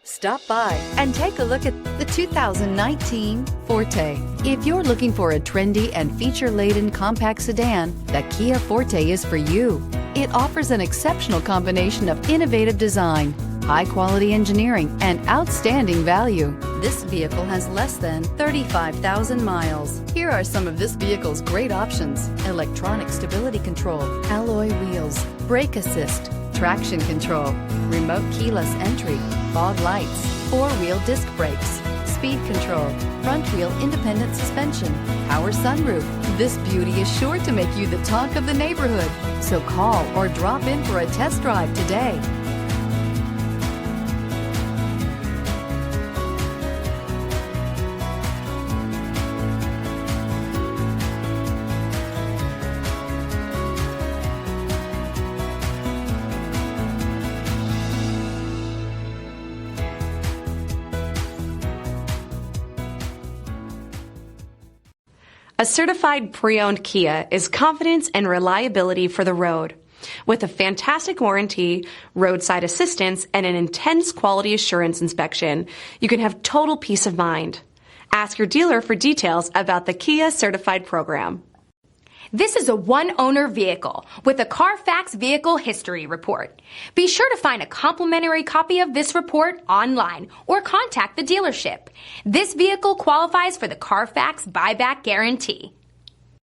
Stop by and take a look at the 2019 Forte. If you're looking for a trendy and feature-laden compact sedan, the Kia Forte is for you. It offers an exceptional combination of innovative design, high-quality engineering, and outstanding value. This vehicle has less than 35,000 miles. Here are some of this vehicle's great options: electronic stability control, alloy wheels, brake assist, traction control, remote keyless entry, fog lights, four-wheel disc brakes, speed control, front-wheel independent suspension, power sunroof. This beauty is sure to make you the talk of the neighborhood. So call or drop in for a test drive today. A certified pre-owned Kia is confidence and reliability for the road. With a fantastic warranty, roadside assistance, and an intense quality assurance inspection, you can have total peace of mind. Ask your dealer for details about the Kia Certified program. This is a one-owner vehicle with a Carfax Vehicle History Report. Be sure to find a complimentary copy of this report online or contact the dealership. This vehicle qualifies for the Carfax Buyback Guarantee.